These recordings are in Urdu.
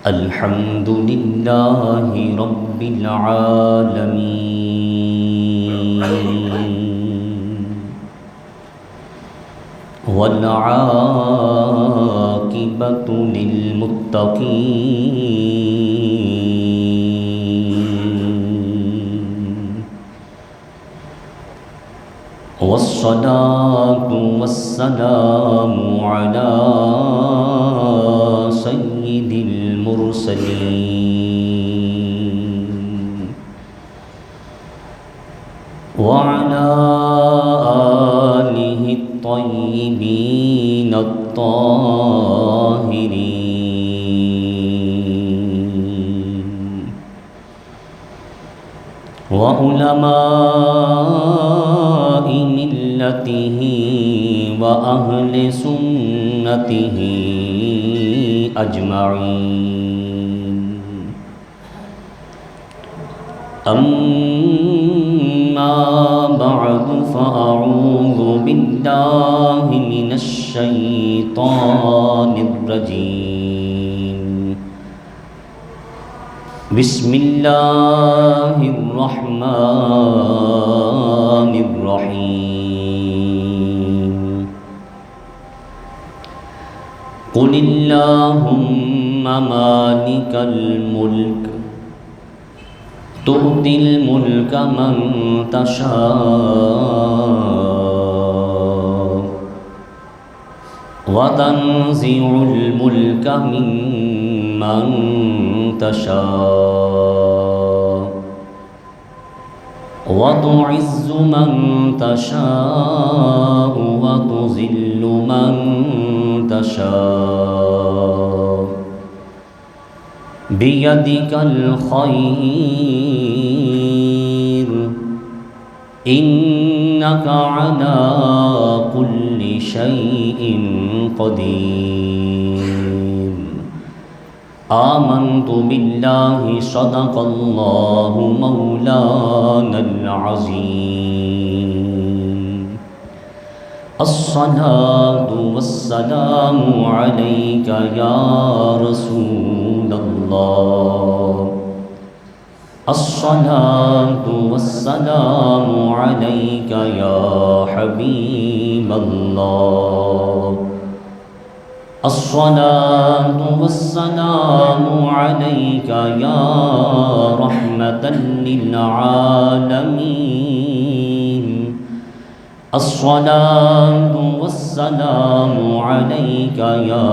الحمد للہ رب العالمین والعاقبۃ للمتقین والصلاة والسلام علی سید المرسلین وعلى آلہ الطیبین الطاہرین وعلماء ملتہ وأہل سنتہ اجمعین اما بعد فاعوذ باللہ من الشیطان الرجیم بسم اللہ الرحمن الرحیم قل اللہم مالک الملک تؤتی الملک من تشاء وتنزع الملک ممن تشاء وتعز من تشاء وتذل من تشاء بیدک الخیر انک علی کل شیء قدیر آمنت باللہ صدق اللہ مولانا العظیم الصلاة والسلام علیک یا رسول اللہ الصلاة والسلام علیک یا حبیب اللہ الصلاة والسلام علیک یا رحمة للعالمین الصلاة والسلام علیک یا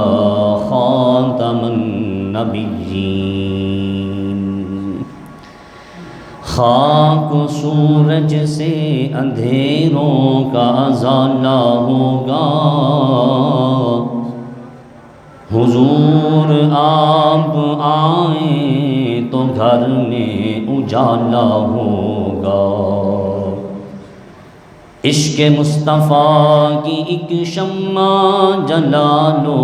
خاتم النبیین خاک سورج سے اندھیروں کا ازالہ ہوگا حضور آپ آئیں تو گھر میں اجالا ہوگا عشق مصطفیٰ کی ایک شمع جلا لو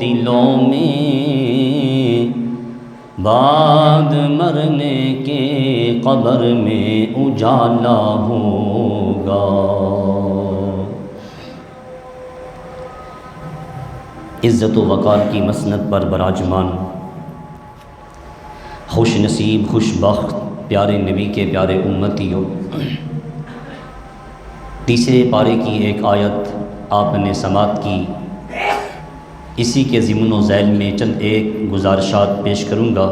دلوں میں بعد مرنے کے قبر میں اجالا ہوگا عزت و وقار کی مسند پر براجمان خوش نصیب خوش بخت پیارے نبی کے پیارے امتیوں، تیسرے پارے کی ایک آیت آپ نے سماعت کی۔ اسی کے ضمن و ذیل میں چند ایک گزارشات پیش کروں گا۔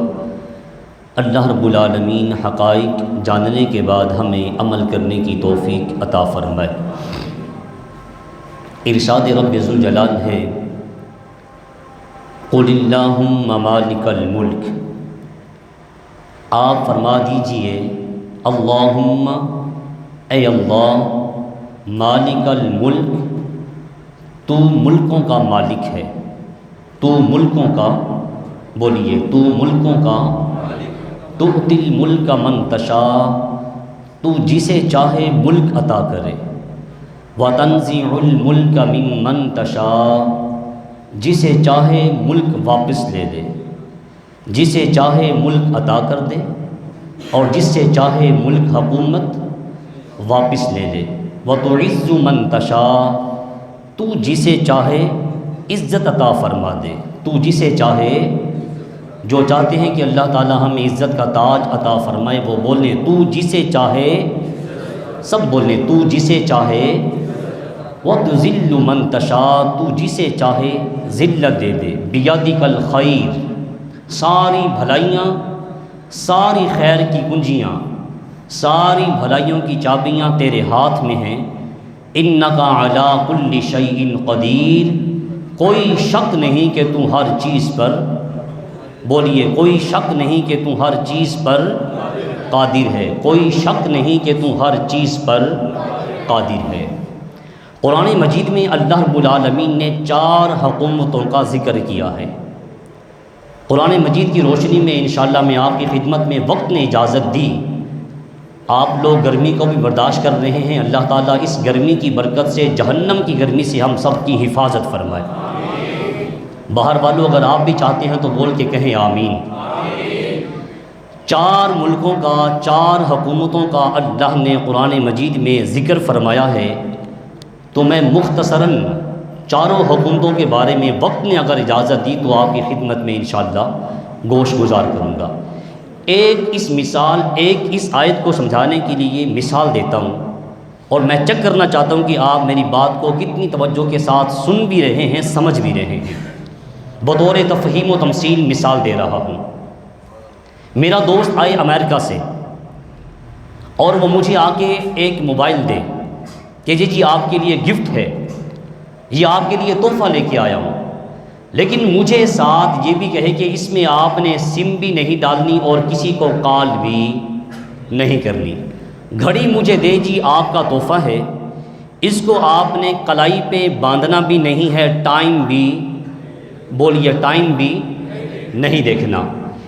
اللہ رب العالمین حقائق جاننے کے بعد ہمیں عمل کرنے کی توفیق عطا فرمائے۔ ارشاد رب ذوالجلال ہے قل اللہم مالک الملک، آپ فرما دیجئے اللہم اے اللہ مالک الملک، تو ملکوں کا مالک ہے، تو ملکوں کا، بولیے تو ملکوں کا، تؤتی الملک من تشاء، تو جسے چاہے ملک عطا کرے، وتنزع الملک ممن تشاء، جسے چاہے ملک واپس لے لے، جسے چاہے ملک عطا کر دے اور جس سے چاہے ملک حکومت واپس لے لے۔ وتعز من تشاء، تو جسے چاہے عزت عطا فرما دے، تو جسے چاہے جو چاہتے ہیں کہ اللہ تعالی ہمیں عزت کا تاج عطا فرمائے وہ بولیں تو جسے چاہے، سب بولیں تو جسے چاہے، وَتُذِلُّ مَن تَشَاءُ، تو جسے چاہے ذلت دے دے، بِيَدِكَ الْخَيْرُ، ساری بھلائیاں، ساری خیر کی کنجیاں، ساری بھلائیوں کی چابیاں تیرے ہاتھ میں ہیں، اِنَّكَ عَلَىٰ كُلِّ شَيْءٍ قَدِيرٌ، کوئی شک نہیں کہ تو ہر چیز پر، بولیے کوئی شک نہیں کہ تو ہر چیز پر قادر ہے، کوئی شک نہیں کہ تو ہر چیز پر قادر ہے۔ قرآن مجید میں اللہ رب العالمین نے 4 حکومتوں کا ذکر کیا ہے۔ قرآن مجید کی روشنی میں انشاءاللہ میں آپ کی خدمت میں وقت نے اجازت دی، آپ لوگ گرمی کو بھی برداشت کر رہے ہیں، اللہ تعالیٰ اس گرمی کی برکت سے جہنم کی گرمی سے ہم سب کی حفاظت فرمائے۔ باہر والوں اگر آپ بھی چاہتے ہیں تو بول کے کہیں آمین۔ 4 ملکوں کا، 4 حکومتوں کا اللہ نے قرآن مجید میں ذکر فرمایا ہے، تو میں مختصراً چاروں حکومتوں کے بارے میں وقت نے اگر اجازت دی تو آپ کی خدمت میں انشاءاللہ گوش گزار کروں گا۔ ایک اس آیت کو سمجھانے کے لیے مثال دیتا ہوں، اور میں چیک کرنا چاہتا ہوں کہ آپ میری بات کو کتنی توجہ کے ساتھ سن بھی رہے ہیں، سمجھ بھی رہے ہیں۔ بطور تفہیم و تمثیل مثال دے رہا ہوں۔ میرا دوست آئے امریکہ سے اور وہ مجھے آ کے ایک موبائل دے کہ جی آپ کے لیے گفٹ ہے، یہ آپ کے لیے تحفہ لے کے آیا ہوں، لیکن مجھے ساتھ یہ بھی کہے کہ اس میں آپ نے سم بھی نہیں ڈالنی اور کسی کو کال بھی نہیں کرنی۔ گھڑی مجھے دے جی آپ کا تحفہ ہے، اس کو آپ نے کلائی پہ باندھنا بھی نہیں ہے، ٹائم بھی، بولیے ٹائم بھی نہیں دیکھنا۔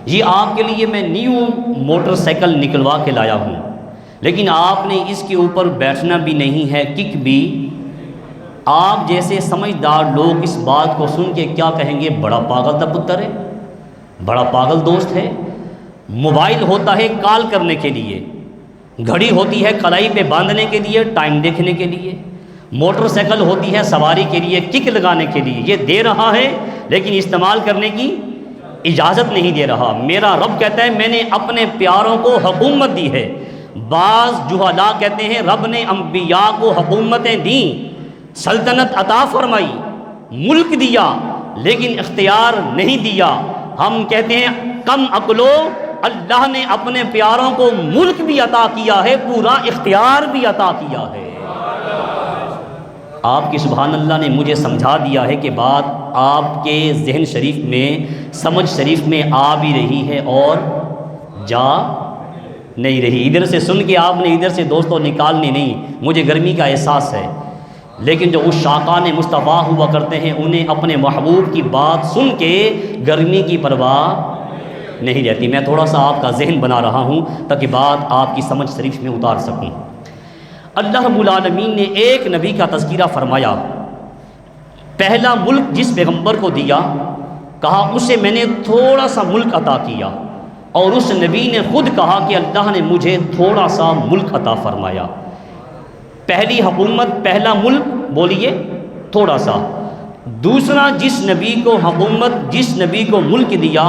یہ آپ کے لیے میں نیو موٹر سائیکل نکلوا کے لایا ہوں، لیکن آپ نے اس کے اوپر بیٹھنا بھی نہیں ہے، کک بھی۔ آپ جیسے سمجھدار لوگ اس بات کو سن کے کیا کہیں گے؟ بڑا پاگل دا پتر ہے، بڑا پاگل دوست ہے۔ موبائل ہوتا ہے کال کرنے کے لیے، گھڑی ہوتی ہے کلائی پہ باندھنے کے لیے، ٹائم دیکھنے کے لیے، موٹر سائیکل ہوتی ہے سواری کے لیے، کک لگانے کے لیے۔ یہ دے رہا ہے لیکن استعمال کرنے کی اجازت نہیں دے رہا۔ میرا رب کہتا ہے میں نے اپنے پیاروں کو حکومت دی ہے۔ بعض جہلاء کہتے ہیں رب نے انبیاء کو حکومتیں دیں، سلطنت عطا فرمائی، ملک دیا، لیکن اختیار نہیں دیا۔ ہم کہتے ہیں کم عقلو، اللہ نے اپنے پیاروں کو ملک بھی عطا کیا ہے، پورا اختیار بھی عطا کیا ہے۔ آپ کی سبحان اللہ نے مجھے سمجھا دیا ہے کہ بات آپ کے ذہن شریف میں، سمجھ شریف میں آ بھی رہی ہے اور جا نہیں رہی۔ ادھر سے سن کے آپ نے ادھر سے دوستوں نکالنی نہیں، مجھے گرمی کا احساس ہے، لیکن جو اس شاقان مصطفیٰ ہوا کرتے ہیں انہیں اپنے محبوب کی بات سن کے گرمی کی پرواہ نہیں رہتی۔ میں تھوڑا سا آپ کا ذہن بنا رہا ہوں تاکہ بات آپ کی سمجھ شریف میں اتار سکوں۔ اللہ رب العالمین نے ایک نبی کا تذکرہ فرمایا، پہلا ملک جس پیغمبر کو دیا، کہا اسے میں نے تھوڑا سا ملک عطا کیا، اور اس نبی نے خود کہا کہ اللہ نے مجھے تھوڑا سا ملک عطا فرمایا۔ پہلی حکومت، پہلا ملک، بولیے تھوڑا سا۔ دوسرا جس نبی کو حکومت، جس نبی کو ملک دیا،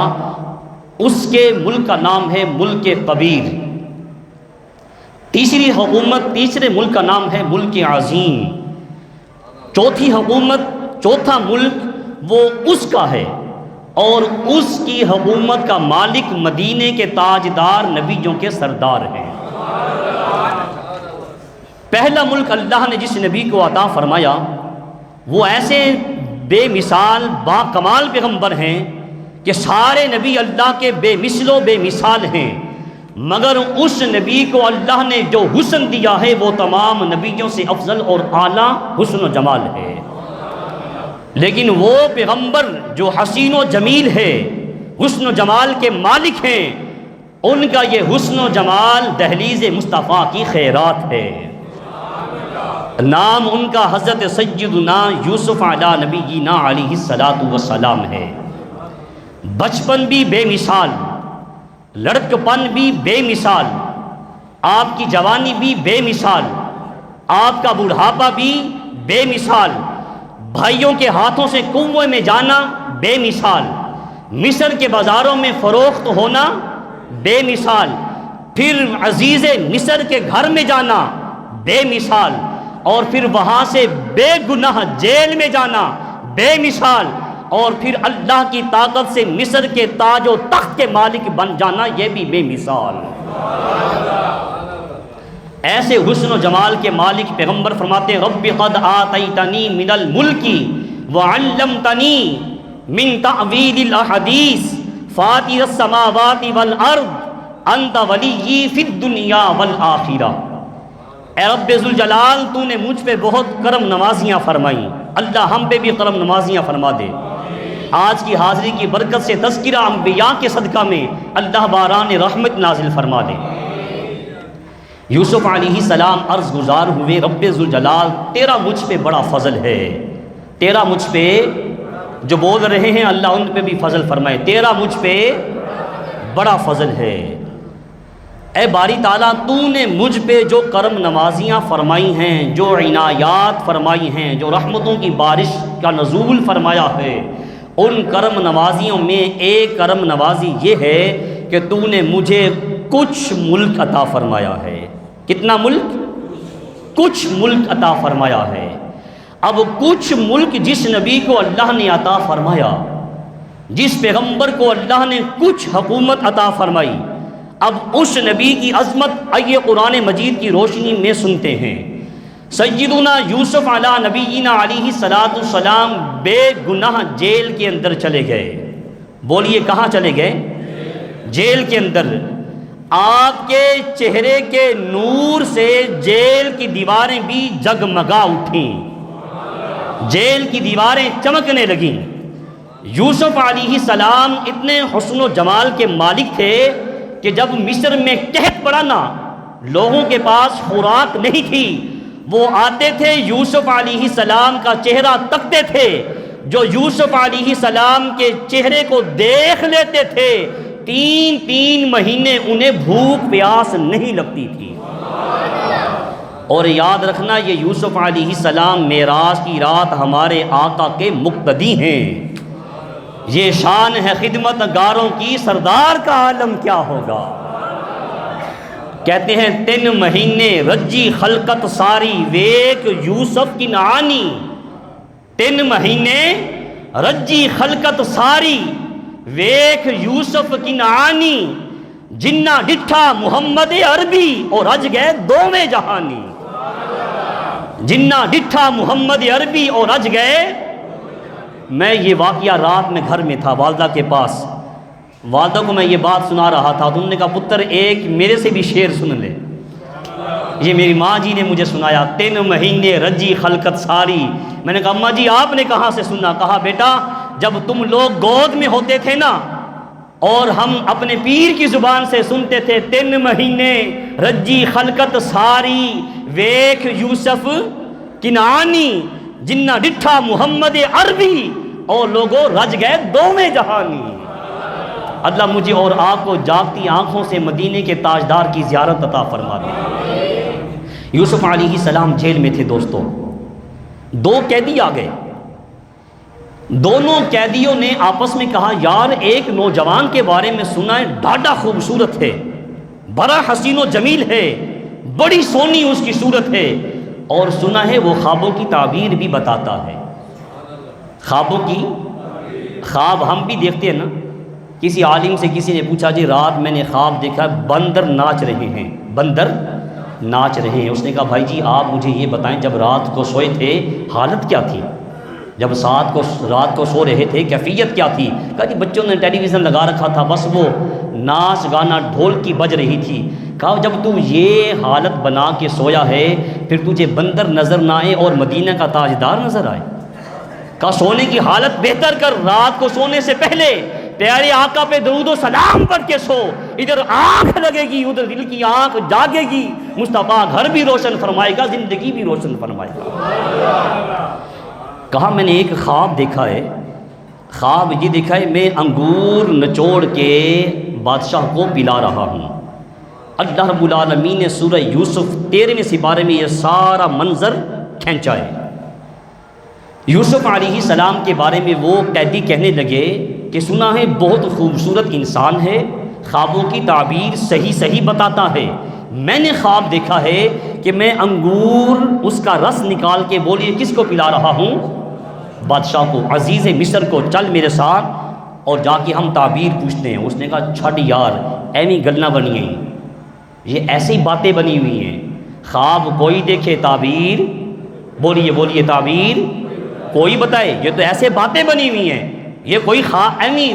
اس کے ملک کا نام ہے ملک کبیر۔ تیسری حکومت، تیسرے ملک کا نام ہے ملک عظیم۔ چوتھی حکومت، چوتھا ملک وہ اس کا ہے، اور اس کی حکومت کا مالک مدینے کے تاجدار نبیوں کے سردار ہیں۔ پہلا ملک اللہ نے جس نبی کو عطا فرمایا وہ ایسے بے مثال با کمال پیغمبر ہیں کہ سارے نبی اللہ کے بے مثل و بے مثال ہیں، مگر اس نبی کو اللہ نے جو حسن دیا ہے وہ تمام نبیوں سے افضل اور اعلیٰ حسن و جمال ہے۔ لیکن وہ پیغمبر جو حسین و جمیل ہے، حسن و جمال کے مالک ہیں، ان کا یہ حسن و جمال دہلیز مصطفیٰ کی خیرات ہے۔ نام ان کا حضرت سیدنا یوسف علی نبینا علیہ الصلاۃ والسلام ہے۔ بچپن بھی بے مثال، لڑکپن بھی بے مثال، آپ کی جوانی بھی بے مثال، آپ کا بڑھاپا بھی بے مثال، بھائیوں کے ہاتھوں سے کنویں میں جانا بے مثال، مصر کے بازاروں میں فروخت ہونا بے مثال، پھر عزیز مصر کے گھر میں جانا بے مثال، اور پھر وہاں سے بے گناہ جیل میں جانا بے مثال، اور پھر اللہ کی طاقت سے مصر کے تاج و تخت کے مالک بن جانا یہ بھی بے مثال۔ ایسے حسن و جمال کے مالک پیغمبر فرماتے ہیں رب قد آتیتنی من الملک وعلمتنی من تعویل الاحادیث فاطر السماوات والارض انت ولی فی الدنیا والآخرہ۔ اے رب ذوالجلال تو نے مجھ پہ بہت کرم نوازیاں فرمائیں، اللہ ہم پہ بھی کرم نوازیاں فرما دے۔ آج کی حاضری کی برکت سے تذکرہ انبیاء کے صدقہ میں اللہ باران رحمت نازل فرما دے۔ یوسف علیہ السلام عرض گزار ہوئے رب ذوالجلال تیرا مجھ پہ بڑا فضل ہے، تیرا مجھ پہ، جو بول رہے ہیں اللہ ان پہ بھی فضل فرمائے، تیرا مجھ پہ بڑا فضل ہے۔ اے باری تعالیٰ تو نے مجھ پہ جو کرم نوازیاں فرمائی ہیں، جو عنایات فرمائی ہیں، جو رحمتوں کی بارش کا نزول فرمایا ہے، ان کرم نوازیوں میں ایک کرم نوازی یہ ہے کہ تو نے مجھے کچھ ملک عطا فرمایا ہے۔ کتنا ملک؟ کچھ ملک عطا فرمایا ہے۔ اب کچھ ملک جس نبی کو اللہ نے عطا فرمایا، جس پیغمبر کو اللہ نے کچھ حکومت عطا فرمائی، اب اس نبی کی عظمت آئیے قرآن مجید کی روشنی میں سنتے ہیں۔ سیدنا یوسف علی نبینا علیہ السلام بے گناہ جیل کے اندر چلے گئے۔ بولیے کہاں چلے گئے؟ جیل کے اندر۔ آپ کے چہرے کے نور سے جیل کی دیواریں بھی جگمگا اٹھیں، جیل کی دیواریں چمکنے لگیں۔ یوسف علیہ السلام اتنے حسن و جمال کے مالک تھے کہ جب مصر میں قحط پڑا نا، لوگوں کے پاس خوراک نہیں تھی، وہ آتے تھے یوسف علیہ السلام کا چہرہ تکتے تھے، جو یوسف علیہ السلام کے چہرے کو دیکھ لیتے تھے، 3 مہینے انہیں بھوک پیاس نہیں لگتی تھی۔ اور یاد رکھنا یہ یوسف علیہ السلام معراج کی رات ہمارے آقا کے مقتدی ہیں۔ یہ شان ہے خدمت گاروں کی، سردار کا عالم کیا ہوگا۔ کہتے ہیں 3 مہینے رجی خلقت ساری ویک یوسف کی نعانی، 3 مہینے رجی خلقت ساری ویک یوسف کی نعانی، جنہ ڈٹھا محمد عربی اور رج گئے دوویں جہانی، جنہ ڈٹھا محمد عربی اور رج گئے۔ میں یہ واقعہ رات میں گھر میں تھا والدہ کے پاس، والدہ کو میں یہ بات سنا رہا تھا تو انہوں نے کہا پتر ایک میرے سے بھی شعر سن لے۔ یہ میری ماں جی نے مجھے سنایا، 3 مہینے رجی خلقت ساری۔ میں نے کہا اماں جی آپ نے کہاں سے سنا؟ کہا بیٹا جب تم لوگ گود میں ہوتے تھے نا اور ہم اپنے پیر کی زبان سے سنتے تھے 3 مہینے رجی خلقت ساری ویکھ یوسف کنعانی، جنہ ڈٹھا محمد عربی اور لوگوں رج گئے دوویں جہانی۔ اللہ مجھے اور آپ کو جاگتی آنکھوں سے مدینے کے تاجدار کی زیارت عطا فرما دے۔ یوسف علیہ السلام جیل میں تھے دوستو، 2 قیدی آ گئے، دونوں قیدیوں نے آپس میں کہا یار ایک نوجوان کے بارے میں سنا ہے ڈاڈا خوبصورت ہے، بڑا حسین و جمیل ہے، بڑی سونی اس کی صورت ہے، اور سنا ہے وہ خوابوں کی تعبیر بھی بتاتا ہے۔ خوابوں کی خواب ہم بھی دیکھتے ہیں نا، کسی عالم سے کسی نے پوچھا جی رات میں نے خواب دیکھا بندر ناچ رہے ہیں، بندر ناچ رہے ہیں۔ اس نے کہا بھائی جی آپ مجھے یہ بتائیں جب رات کو سوئے تھے حالت کیا تھی، جب رات کو سو رہے تھے کیفیت کیا تھی؟ کہا جی بچوں نے ٹیلی ویژن لگا رکھا تھا، بس وہ ناچ گانا ڈھول کی بج رہی تھی۔ کہا جب تو یہ حالت بنا کے سویا ہے پھر تجھے بندر نظر نہ آئے اور مدینہ کا تاجدار نظر آئے؟ کہا سونے کی حالت بہتر کر، رات کو سونے سے پہلے پیارے آقا پہ درود و سلام پڑھ کے سو، ادھر آنکھ لگے گی ادھر دل کی آنکھ جاگے گی، مصطفیٰ گھر بھی روشن فرمائے گا، زندگی بھی روشن فرمائے گا۔ کہا میں نے ایک خواب دیکھا ہے، خواب یہ دیکھا ہے میں انگور نچوڑ کے بادشاہ کو پلا رہا ہوں۔ اللہ رب العالمین نے سورہ یوسف 13ویں سپارے میں یہ سارا منظر کھینچا ہے۔ یوسف علیہ السلام کے بارے میں وہ قیدی کہنے لگے کہ سنا ہے بہت خوبصورت انسان ہے، خوابوں کی تعبیر صحیح بتاتا ہے، میں نے خواب دیکھا ہے کہ میں انگور اس کا رس نکال کے، بولیے کس کو پلا رہا ہوں؟ بادشاہ کو، عزیز مصر کو، چل میرے ساتھ اور جا کے ہم تعبیر پوچھتے ہیں۔ اس نے کہا چھڈ یار، ایویں گلنا بنی ہیں، یہ ایسی باتیں بنی ہوئی ہیں، خواب کوئی دیکھے، تعبیر بولیے تعبیر کوئی بتائے، یہ تو ایسے باتیں بنی ہوئی ہیں، یہ کوئی ایویں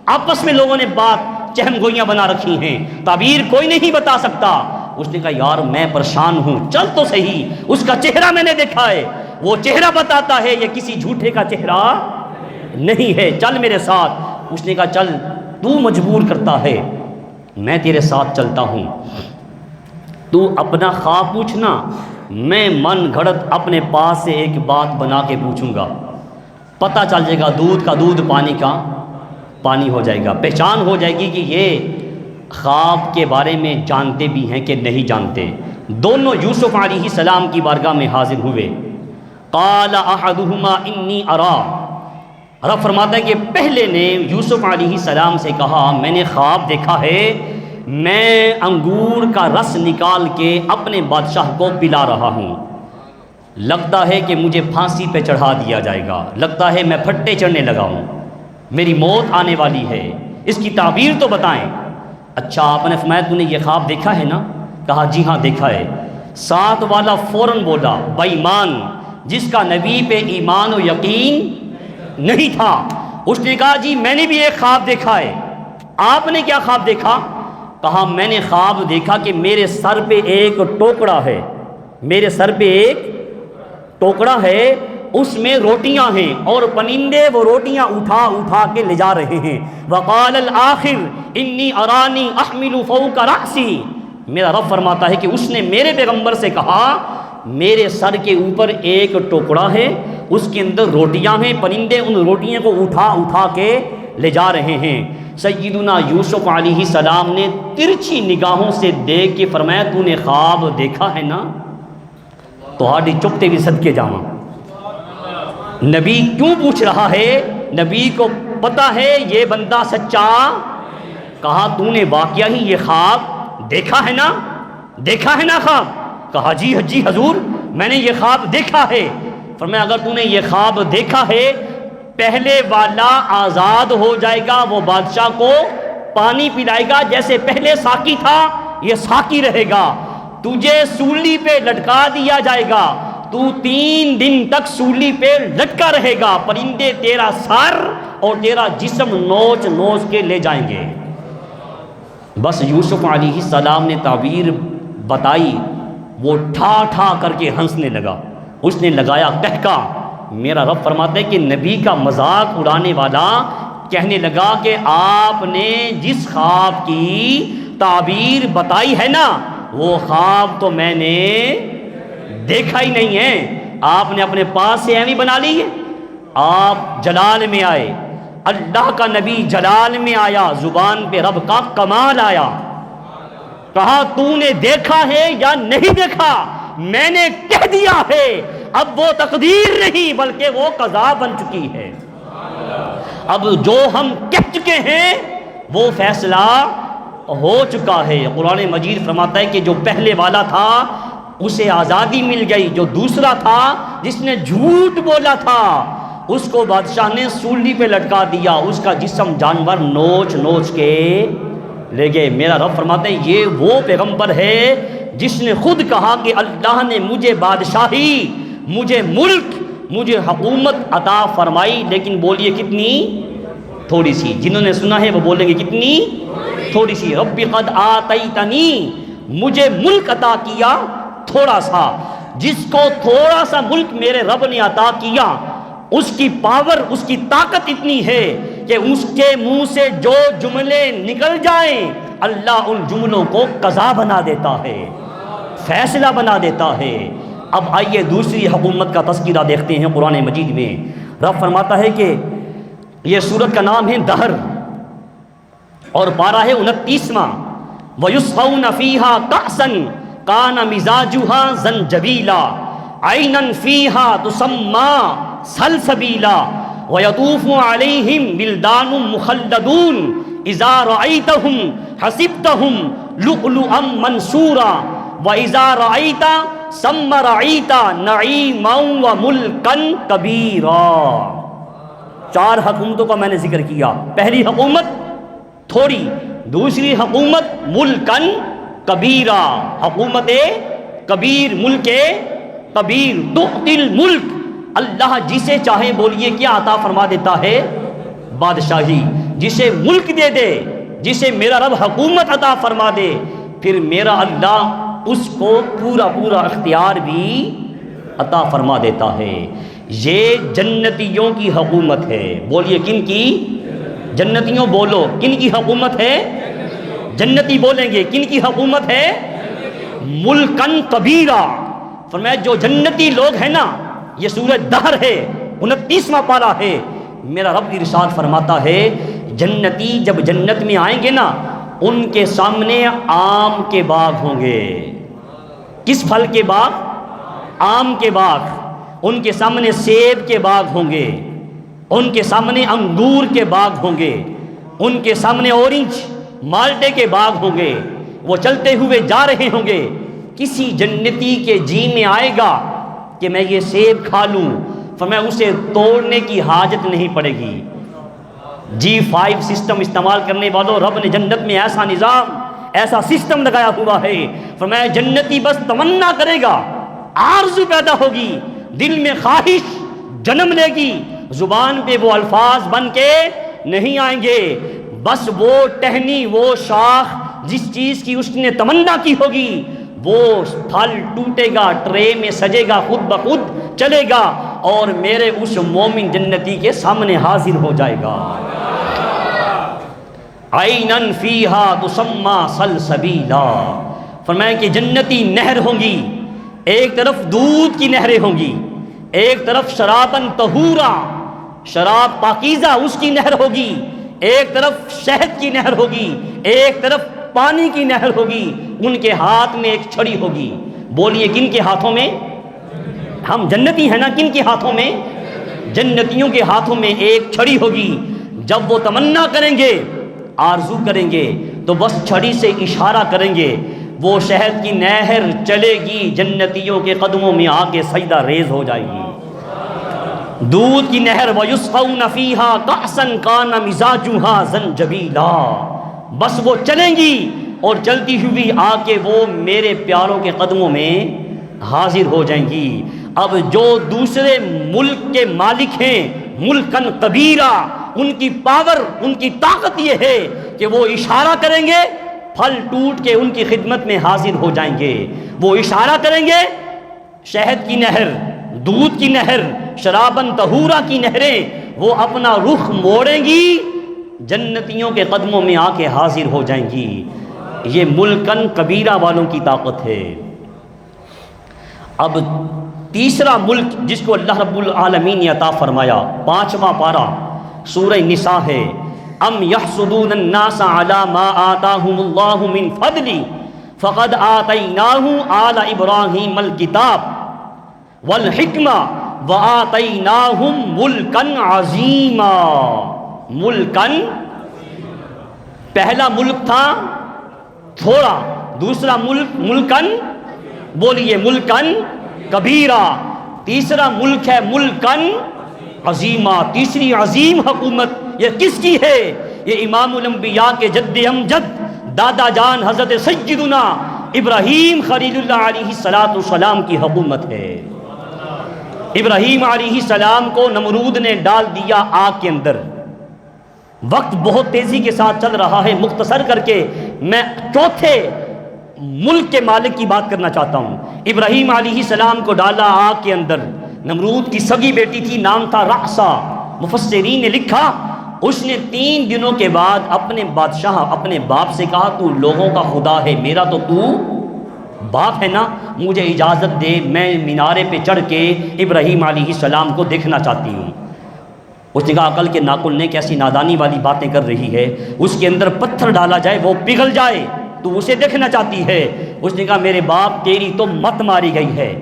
آپس میں لوگوں نے بات چہم گوئیاں بنا رکھی ہیں، تعبیر کوئی نہیں بتا سکتا۔ اس نے کہا یار میں پریشان ہوں، چل تو صحیح، اس کا چہرہ میں نے دیکھا ہے، وہ چہرہ بتاتا ہے، یہ کسی جھوٹے کا چہرہ نہیں ہے، چل میرے ساتھ۔ اس نے کہا چل، تو مجبور کرتا ہے، میں تیرے ساتھ چلتا ہوں، تو اپنا خواب پوچھنا، میں من گھڑت اپنے پاس سے ایک بات بنا کے پوچھوں گا، پتہ چل جائے گا، دودھ کا دودھ، پانی کا پانی ہو جائے گا، پہچان ہو جائے گی کہ یہ خواب کے بارے میں جانتے بھی ہیں کہ نہیں جانتے۔ دونوں یوسف علیہ السلام کی بارگاہ میں حاضر ہوئے۔ قال احدہما انی ارا، رب فرماتا ہے کہ پہلے نے یوسف علیہ السلام سے کہا میں نے خواب دیکھا ہے، میں انگور کا رس نکال کے اپنے بادشاہ کو پلا رہا ہوں، لگتا ہے کہ مجھے پھانسی پہ چڑھا دیا جائے گا، لگتا ہے میں پھٹے چڑھنے لگا ہوں، میری موت آنے والی ہے، اس کی تعبیر تو بتائیں۔ اچھا آپ نے فرمایا تو نے یہ خواب دیکھا ہے نا؟ کہا جی ہاں دیکھا ہے۔ ساتھ والا فوراً بولا بے ایمان، جس کا نبی پہ ایمان و یقین نہیں تھا، اس نے کہا جی میں نے بھی ایک خواب دیکھا ہے۔ آپ نے کیا خواب دیکھا؟ کہا میں نے خواب دیکھا کہ میرے سر پہ ایک ٹوکڑا ہے، میرے سر پہ ایک ٹوکڑا ہے، اس میں روٹیاں ہیں اور پرندے وہ روٹیاں اٹھا کے لے جا رہے ہیں۔ وقال الآخر انی ارانی احمل فوق رأسی، میرا رب فرماتا ہے کہ اس نے میرے پیغمبر سے کہا میرے سر کے اوپر ایک ٹوکڑا ہے، اس کے اندر روٹیاں ہیں، پرندے ان روٹیوں کو اٹھا کے لے جا رہے ہیں۔ سیدنا یوسف علیہ السلام نے ترچھی نگاہوں سے دیکھ کے فرمایا تو نے خواب دیکھا ہے نا؟ تو ہاڑی چپتے بھی صدقے جاواں، نبی کیوں پوچھ رہا ہے؟ نبی کو پتہ ہے یہ بندہ سچا۔ کہا تو نے واقعہ ہی یہ خواب دیکھا ہے نا؟ دیکھا ہے نا خواب؟ کہا جی حضور میں نے یہ خواب دیکھا ہے۔ فرمایا اگر تو نے یہ خواب دیکھا ہے، پہلے والا آزاد ہو جائے گا، وہ بادشاہ کو پانی پلائے گا، جیسے پہلے ساقی تھا یہ ساقی رہے گا، تجھے سولی پہ لٹکا دیا جائے گا، تو 3 دن تک سولی پہ لٹکا رہے گا، پرندے تیرا سر اور تیرا جسم نوچ کے لے جائیں گے۔ بس یوسف علیہ السلام نے تعبیر بتائی، وہ ٹھا کر کے ہنسنے لگا، اس نے لگایا کہکا۔ میرا رب فرماتا ہے کہ نبی کا مذاق اڑانے والا کہنے لگا کہ آپ نے جس خواب کی تعبیر بتائی ہے نا، وہ خواب تو میں نے دیکھا ہی نہیں ہے، آپ نے اپنے پاس سے ایویں بنا لی ہے۔ آپ جلال میں آئے، اللہ کا نبی جلال میں آیا، زبان پہ رب کا کمال آیا، کہا تو نے دیکھا ہے یا نہیں دیکھا؟ میں نے کہہ دیا ہے، اب وہ تقدیر نہیں بلکہ وہ قضا بن چکی ہے، اب جو ہم کہہ چکے ہیں وہ فیصلہ ہو چکا ہے۔ قرآن مجید فرماتا ہے کہ جو پہلے والا تھا اسے آزادی مل گئی، جو دوسرا تھا جس نے جھوٹ بولا تھا اس کو بادشاہ نے سولی پہ لٹکا دیا، اس کا جسم جانور نوچ کے لے گئے۔ میرا رب فرماتے ہیں یہ وہ پیغمبر ہے جس نے خود کہا کہ اللہ نے مجھے بادشاہی، مجھے ملک، مجھے حکومت عطا فرمائی، لیکن بولیے کتنی تھوڑی سی۔ جنہوں نے سنا ہے وہ بولیں گے کتنی تھوڑی سی۔ رب قد آتیتنی، مجھے ملک عطا کیا تھوڑا سا۔ جس کو تھوڑا سا ملک میرے رب نے عطا کیا اس کی پاور، اس کی طاقت اتنی ہے کہ اس کے منہ سے جو جملے نکل جائیں اللہ ان جملوں کو قضا بنا دیتا ہے، فیصلہ بنا دیتا ہے۔ اب آئیے دوسری حکومت کا تذکرہ دیکھتے ہیں قرآن مجید میں۔ رب فرماتا ہے کہ یہ سورت کا نام ہے دہر اور پارہ ہے 29واں۔ وَيُسْقَوْنَ فِيهَا كَأْسًا كَانَ مِزَاجُهَا زَنْجَبِيلًا عَيْنًا فِيهَا تُسَمَّى سَلْسَبِيلًا وَيَطُوفُ عَلَيْهِمْ وِلْدَانٌ مُخَلَّدُونَ إِذَا رَأَيْتَهُمْ حَسِبْتَهُمْ لُؤْلُؤًا مَنْثُورًا وَإِذَا رَأَيْتَ ثَمَّ رَأَيْتَ نَعِيمًا وَمُلْكًا كَبِيرًا۔ 4 حکومتوں کا میں نے ذکر کیا۔ پہلی حکومت تھوڑی، دوسری حکومت ملکن کبیرہ، حکومت کبیر، ملک کبیر۔ تؤتی الملک، اللہ جسے چاہے بولیے کیا عطا فرما دیتا ہے؟ بادشاہی۔ جسے ملک دے دے، جسے میرا رب حکومت عطا فرما دے، پھر میرا اللہ اس کو پورا پورا اختیار بھی عطا فرما دیتا ہے۔ یہ جنتیوں کی حکومت ہے۔ بولیے کن کی؟ جنتیوں بولو، کن کی حکومت ہے؟ جنتی بولیں گے، کن کی حکومت ہے؟ ملکن کبیرہ۔ فرمایا جو جنتی لوگ ہیں نا، یہ سورۃ دہر ہے، 29واں پارہ ہے، میرا رب ارشاد فرماتا ہے جنتی جب جنت میں آئیں گے نا، ان کے سامنے آم کے باغ ہوں گے۔ کس پھل کے باغ؟ آم کے باغ۔ ان کے سامنے سیب کے باغ ہوں گے، ان کے سامنے انگور کے باغ ہوں گے، ان کے سامنے اورنج مالٹے کے باغ ہوں گے۔ وہ چلتے ہوئے جا رہے ہوں گے، کسی جنتی کے جی میں آئے گا کہ میں یہ سیب کھا لوں، فرمایا اسے توڑنے کی حاجت نہیں پڑے گی۔ G5 سسٹم استعمال کرنے والوں، رب نے جنت میں ایسا نظام، ایسا سسٹم لگایا ہوا ہے، فرمایا جنتی بس تمنا کرے گا، آرزو پیدا ہوگی، دل میں خواہش جنم لے گی، زبان پہ وہ الفاظ بن کے نہیں آئیں گے، بس وہ ٹہنی، وہ شاخ جس چیز کی اس نے تمنا کی ہوگی، وہ پھل ٹوٹے گا، ٹرے میں سجے گا، خود بخود چلے گا اور میرے اس مومن جنتی کے سامنے حاضر ہو جائے گا۔ عینن فیہا تسمی سلسبیلا، فرمایا کہ جنتی نہر ہوں گی، ایک طرف دودھ کی نہریں ہوں گی، ایک طرف شرابن طہورا، شراب پاکیزہ اس کی نہر ہوگی، ایک طرف شہد کی نہر ہوگی، ایک طرف پانی کی نہر ہوگی، ان کے ہاتھ میں ایک چھڑی ہوگی۔ بولیے کن کے ہاتھوں میں؟ ہم جنتی ہیں نا، کن کے ہاتھوں میں؟ جنتیوں کے ہاتھوں میں ایک چھڑی ہوگی۔ جب وہ تمنا کریں گے، آرزو کریں گے، تو بس چھڑی سے اشارہ کریں گے، وہ شہد کی نہر چلے گی، جنتیوں کے قدموں میں آ کے سجدہ ریز ہو جائے گی۔ دودھ کی نہر وَيُسْقَوْنَ فِيهَا كَأْسًا كَانَ مِزَاجُهَا زَنْجَبِيلًا، بس وہ چلیں گی اور چلتی ہوئی آ کے وہ میرے پیاروں کے قدموں میں حاضر ہو جائیں گی۔ اب جو دوسرے ملک کے مالک ہیں، ملکن کبیرہ، ان کی پاور، ان کی طاقت یہ ہے کہ وہ اشارہ کریں گے، پھل ٹوٹ کے ان کی خدمت میں حاضر ہو جائیں گے۔ وہ اشارہ کریں گے، شہد کی نہر، دودھ کی نہر، شرابن طہورا کی نہریں، وہ اپنا رخ موڑیں گی، جنتیوں کے قدموں میں آ کے حاضر ہو جائیں گی۔ یہ ملکن کبیرہ والوں کی طاقت ہے۔ اب تیسرا ملک جس کو اللہ رب العالمین نے عطا فرمایا، 5واں پارہ سورہ نساء ہے۔ ام یحسدون الناس علی ما آتاہم اللہ من فضل فقد آتیناہ آل ابراہیم الکتاب والحکمہ وآتیناہم ملکا عظیما۔ ملکن، پہلا ملک تھا تھوڑا، دوسرا ملک ملکن، بولیے ملکن کبیرہ، تیسرا ملک ہے ملکن عظیمہ، تیسری عظیم حکومت یہ کس کی ہے؟ یہ امام الانبیاء کے جد امجد دادا جان حضرت سیدنا ابراہیم خلیل اللہ علیہ السلام کی حکومت ہے۔ ابراہیم علیہ السلام کو نمرود نے ڈال دیا آگ کے اندر۔ وقت بہت تیزی کے ساتھ چل رہا ہے، مختصر کر کے میں چوتھے ملک کے مالک کی بات کرنا چاہتا ہوں۔ ابراہیم علیہ السلام کو ڈالا آگ کے اندر، نمرود کی سگی بیٹی تھی، نام تھا رعصا۔ مفسرین نے لکھا اس نے 3 دنوں کے بعد اپنے بادشاہ، اپنے باپ سے کہا تو لوگوں کا خدا ہے، میرا تو تو باپ ہے نا، مجھے اجازت دے، میں مینارے پہ چڑھ کے ابراہیم علیہ السلام کو دیکھنا چاہتی ہوں۔ اس نے کہا عقل کے ناقل نے کیسی نادانی والی باتیں کر رہی ہے، اس کے اندر پتھر ڈالا جائے وہ پگھل جائے، تو اسے دیکھنا چاہتی ہے۔ اس نے کہا میرے باپ تیری تو مت ماری گئی ہے،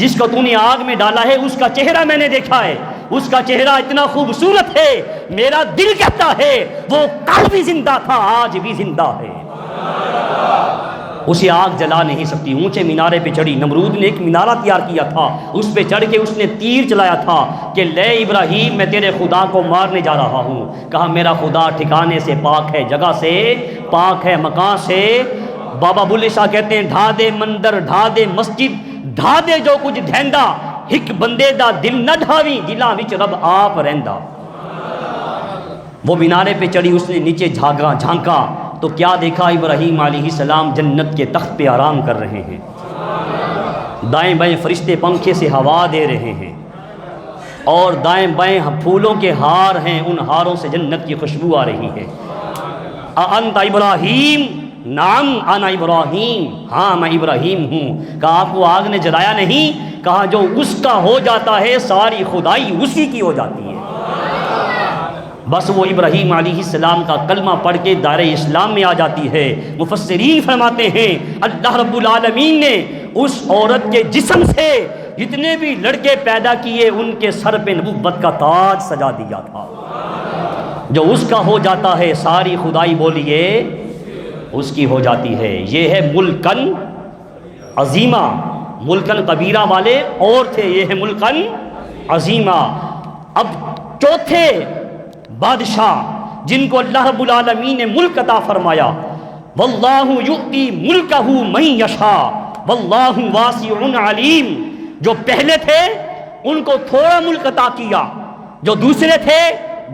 جس کو تو نے آگ میں ڈالا ہے اس کا چہرہ میں نے دیکھا ہے، اس کا چہرہ اتنا خوبصورت ہے، میرا دل کہتا ہے وہ کل بھی زندہ تھا، آج بھی زندہ ہے۔ اسے آگ جلا نہیں سکتی۔ اونچے مینارے پہ چڑھی، نمرود نے ایک مینارہ تیار کیا تھا، اس پہ چڑھ کے اس نے تیر چلایا تھا کہ لے ابراہیم میں تیرے خدا کو مارنے جا رہا ہوں۔ کہا میرا خدا ٹھکانے سے پاک ہے، جگہ سے پاک ہے، مکان سے۔ بابا بلے شاہ کہتے ہیں ڈھا دے مندر ڈھا دے مسجد ڈھا دے جو کچھ ڈھیندا، ہک بندے دا دل نہ ڈھاوی، دلاں وچ رب آپ رہندا۔ وہ مینارے پہ چڑھی، اس نے نیچے جھانکا تو کیا دیکھا؟ ابراہیم علیہ السلام جنت کے تخت پہ آرام کر رہے ہیں، دائیں بائیں فرشتے پنکھے سے ہوا دے رہے ہیں، اور دائیں بائیں پھولوں کے ہار ہیں، ان ہاروں سے جنت کی خوشبو آ رہی ہے۔ انت ابراہیم؟ نعم انا ابراہیم، ہاں میں ابراہیم ہوں۔ کہا آپ کو آگ نے جلایا نہیں؟ کہا جو اس کا ہو جاتا ہے ساری خدائی اسی کی ہو جاتی ہے۔ بس وہ ابراہیم علیہ السلام کا کلمہ پڑھ کے دائرہ اسلام میں آ جاتی ہے۔ مفسرین فرماتے ہیں اللہ رب العالمین نے اس عورت کے جسم سے جتنے بھی لڑکے پیدا کیے ان کے سر پہ نبوت کا تاج سجا دیا تھا۔ جو اس کا ہو جاتا ہے ساری خدائی بولیے اس کی ہو جاتی ہے۔ یہ ہے ملکن عظیمہ، ملکن کبیرہ والے اور تھے، یہ ہے ملکن عظیمہ۔ اب چوتھے بادشاہ جن کو اللہ رب العالمین نے ملک عطا فرمایا، واللہ یؤتی ملکہ من یشاء واللہ واسع علیم۔ جو پہلے تھے ان کو تھوڑا ملک عطا کیا، جو دوسرے تھے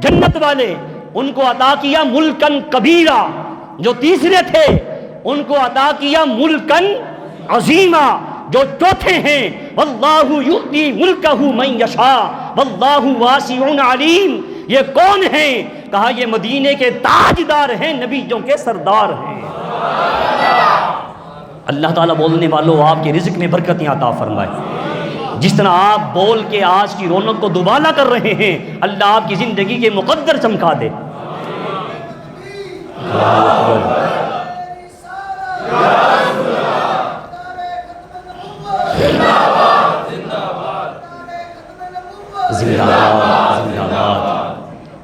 جنت والے ان کو عطا کیا ملکن کبیرہ، جو تیسرے تھے ان کو عطا کیا ملکن عظیمہ، جو چوتھے ہیں واللہ یؤتی ملکہ من یشاء واللہ واسع علیم۔ یہ کون ہیں؟ کہا یہ مدینے کے تاجدار ہیں، نبیوں کے سردار ہیں۔ اللہ تعالیٰ بولنے والوں آپ کے رزق میں برکتیں عطا فرمائے۔ جس طرح آپ بول کے آج کی رونق کو دوبالا کر رہے ہیں، اللہ آپ کی زندگی کے مقدر چمکا دے۔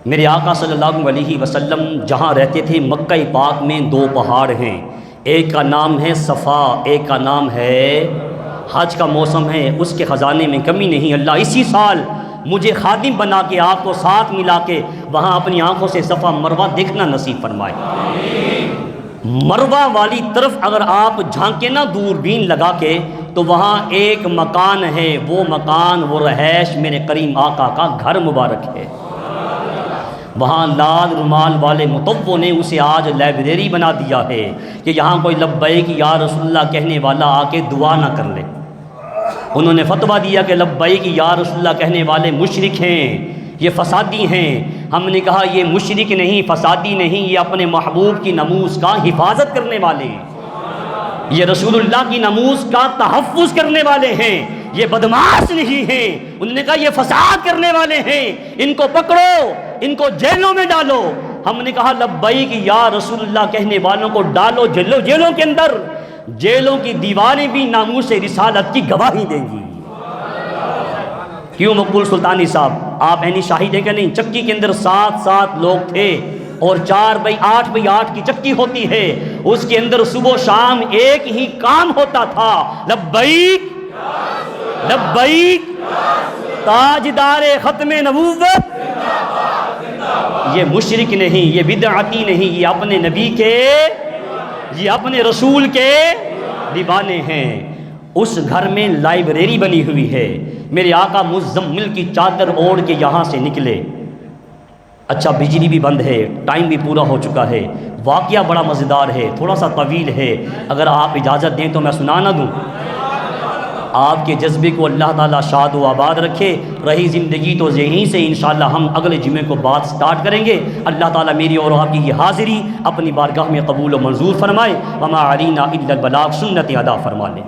میرے آقا صلی اللہ علیہ وسلم جہاں رہتے تھے مکہ پاک میں دو پہاڑ ہیں، ایک کا نام ہے صفا، ایک کا نام ہے حج کا موسم ہے، اس کے خزانے میں کمی نہیں۔ اللہ اسی سال مجھے خادم بنا کے آپ کو ساتھ ملا کے وہاں اپنی آنکھوں سے صفا مروہ دیکھنا نصیب فرمائے۔ مروہ والی طرف اگر آپ جھانکے نا دوربین لگا کے تو وہاں ایک مکان ہے، وہ مکان وہ رہائش میرے کریم آقا کا گھر مبارک ہے۔ وہاں لال رومال والے متوع نے اسے آج لائبریری بنا دیا ہے کہ یہاں کوئی لبیک یا رسول اللہ کہنے والا آ کے دعا نہ کر لے۔ انہوں نے فتویٰ دیا کہ لبیک یا رسول اللہ کہنے والے مشرک ہیں، یہ فسادی ہیں۔ ہم نے کہا یہ مشرک نہیں، فسادی نہیں، یہ اپنے محبوب کی ناموس کا حفاظت کرنے والے ہیں، یہ رسول اللہ کی ناموس کا تحفظ کرنے والے ہیں، یہ بدماش نہیں ہیں۔ انہوں نے کہا یہ فساد کرنے والے ہیں، ان کو پکڑو، ان کو جیلوں میں ڈالو۔ ہم نے کہا لبیک یا رسول اللہ کہنے والوں کو ڈالو جیلوں کے اندر، جیلوں کی دیواریں بھی ناموس رسالت کی گواہی دیں گی۔ کیوں مقبول سلطانی صاحب آپ اینی شاہد ہیں کہ نہیں؟ چکی کے اندر 7 لوگ تھے اور 4x8x8 کی چکی ہوتی ہے، اس کے اندر صبح و شام ایک ہی کام ہوتا تھا، لبیک لبیک تاجدار ختم نبوت۔ یہ مشرک نہیں، یہ بدعتی نہیں، یہ اپنے نبی کے، یہ اپنے رسول کے دیوانے ہیں۔ اس گھر میں لائبریری بنی ہوئی ہے۔ میرے آقا مزمل کی چادر اوڑھ کے یہاں سے نکلے، اچھا بجلی بھی بند ہے، ٹائم بھی پورا ہو چکا ہے، واقعہ بڑا مزیدار ہے، تھوڑا سا طویل ہے، اگر آپ اجازت دیں تو میں سنا نہ دوں؟ آپ کے جذبے کو اللہ تعالیٰ شاد و آباد رکھے۔ رہی زندگی تو یہیں سے انشاءاللہ ہم اگلے جمعے کو بات سٹارٹ کریں گے۔ اللہ تعالیٰ میری اور آپ کی یہ حاضری اپنی بارگاہ میں قبول و منظور فرمائے۔ وما علینا الا البلاغ، سنت ادا فرما لے۔